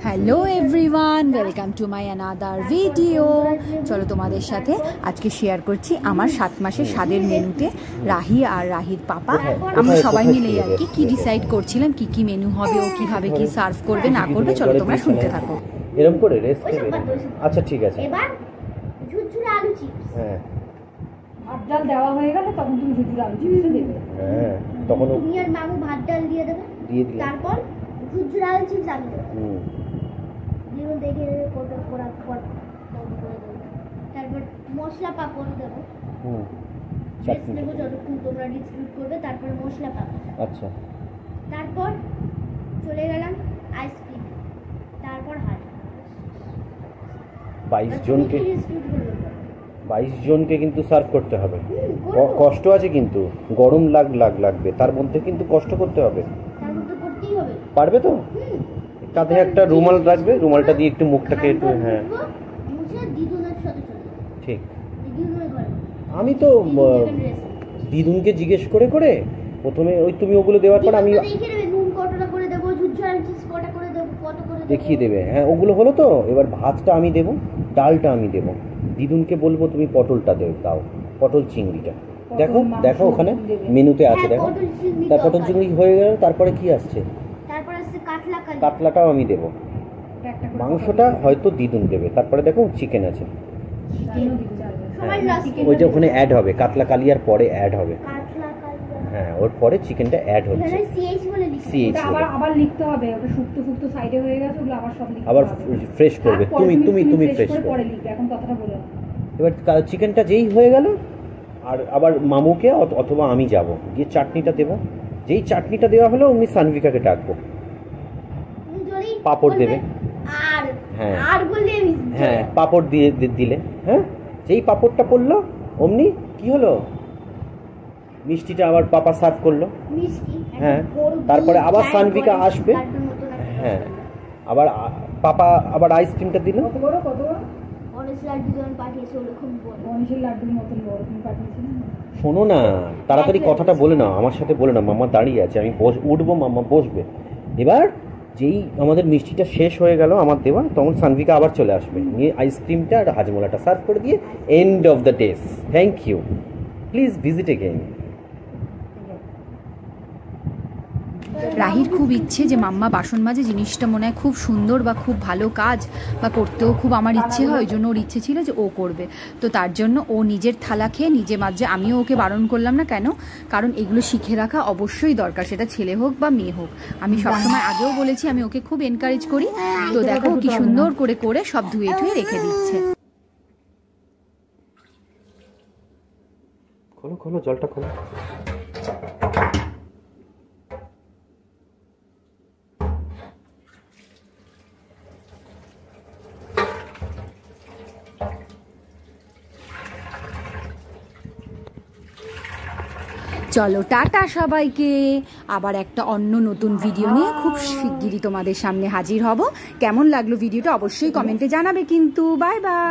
Hello everyone, welcome to my another video. চলো তোমাদের সাথে আজকে শেয়ার করছি আমার 7 মাসের স্বাদের মেনুতে রাহি আর রাহির পাপা আমরা সবাই মিলে আর কি ডিসাইড করছিলাম কি মেনু হবে, ও কিভাবে কি সার্ভ করবে না করবে। চলো তোমরা শুনতে থাকো। এরকম করে রেস্ট দেবে। আচ্ছা ঠিক আছে। এবার ঝুরঝুরে আলু চিপস। হ্যাঁ, ভাত ডাল দেওয়া হয়ে গেলে তখন তুমি ঝুরঝুরে আলু চিপস দেবে। হ্যাঁ, তখন তুমি আর মামু ভাত ডাল দিয়ে দেবে। দিয়ে দিই। তারপর ঝুরঝুরে আলু চিপস আমি দেব। দিয়ে দেখে কোটা কোরা করে দেব। তারপর মশলা পাপড় দেব। চাটনি দেব যতক্ষণ তোমরা ডিস্ট্রিবিউট করবে, তারপর মশলা পাপড়। আচ্ছা। তারপর চলে গেলাম আইসক্রিম। তারপর হাত 22 জনকে কিন্তু সার্ভ করতে হবে। কষ্ট আছে কিন্তু, গরম লাগবে, তার মধ্যে কিন্তু কষ্ট করতে হবে। পারবে তো? কাঁধে একটা রুমাল রাখবে, রুমালটা দিয়ে একটু মুখটাকে একটু, হ্যাঁ ঠিক। আমি তো দিদুনকে জিজ্ঞেস করে প্রথমে ওই তুমি ওগুলো দেওয়ার পর আমি দেখিয়ে দেবে। হ্যাঁ, ওগুলো হলো তো। এবার ভাতটা আমি দেবো, ডালটা আমি দেবো। দিদুনকে বলবো তুমি পটলটা দাও, পটল চিংড়িটা। দেখো ওখানে মেনুতে আছে, দেখো। তার পটল চিংড়ি হয়ে গেল। তারপরে কি আসছে? কাতলাটাও আমি দেবো। মাংসটা হয়তো দিদুন দেবে। তারপরে দেখো চিকেন আছে, ওই যে ওখানে অ্যাড হবে, কাতলা কালিয়ার পরে অ্যাড হবে। হ্যাঁ, ওর পরে চিকেনটা অ্যাড হচ্ছে। আবার লিখতে হবে, ওটা শুক্তো সাইডে হয়ে গেছে, ওগুলো আবার সব লিখতে হবে। আবার ফ্রেশ করবে তুমি ফ্রেশ করবে। পরে লিখবে, এখন কথাটা বলে নাও। এবার চিকেনটা যেই হয়ে গেল, আর আবার মামুকে অথবা আমি যাব গিয়ে চাটনিটা দেবো। যেই চাটনিটা দেওয়া হলো অমনি সানভিকাকে ডাকবো, পাঁপড় দেবে। হ্যাঁ, পাঁপড় দিয়ে দিলে। হ্যাঁ, যেই পাঁপড়টা পড়লো অমনি কি হলো, মিষ্টিটা আবার পাপা সার্ভ করলো। হ্যাঁ, তারপরে আবার সানভিকা আসবে। হ্যাঁ, আবার পাপা আবার আইসক্রিমটা দিল। শোনো না, তাড়াতাড়ি কথাটা বলে নাও, আমার সাথে বলে নাও। মামা দাঁড়িয়ে আছে, আমি উঠবো, মামা বসবে। এবার যেই আমাদের মিষ্টিটা শেষ হয়ে গেল আমার দেওয়া, তখন সানভিকা আবার চলে আসবে, নিয়ে আইসক্রিমটা আর হাজমোলাটা সার্ভ করে দিয়ে end of the day. Thank you, please visit again. রাহির খুব ইচ্ছে যে মাম্মা বাসন মাজে, জিনিসটা মনে হয় খুব সুন্দর বা খুব ভালো কাজ, বা করতেও খুব আমার ইচ্ছে হয়। ওই জন্য ওর ইচ্ছে ছিল যে ও করবে। তো তার জন্য ও নিজের থালা খেয়ে নিজে মাজছে। আমিও ওকে বারণ করলাম না। কেন? কারণ এগুলো শিখে রাখা অবশ্যই দরকার, সেটা ছেলে হোক বা মেয়ে হোক। আমি সবসময় আগেও বলেছি, আমি ওকে খুব এনকারেজ করি। তো দেখো কি সুন্দর করে সব ধুয়ে রেখে দিচ্ছে। খোলো জলটা খোলো। চলো টাটা সবাইকে। আবার একটা অন্য নতুন ভিডিও নিয়ে খুব শিগগিরই তোমাদের সামনে হাজির হব। কেমন লাগলো ভিডিওটা অবশ্যই কমেন্টে জানাবে কিন্তু। Bye bye.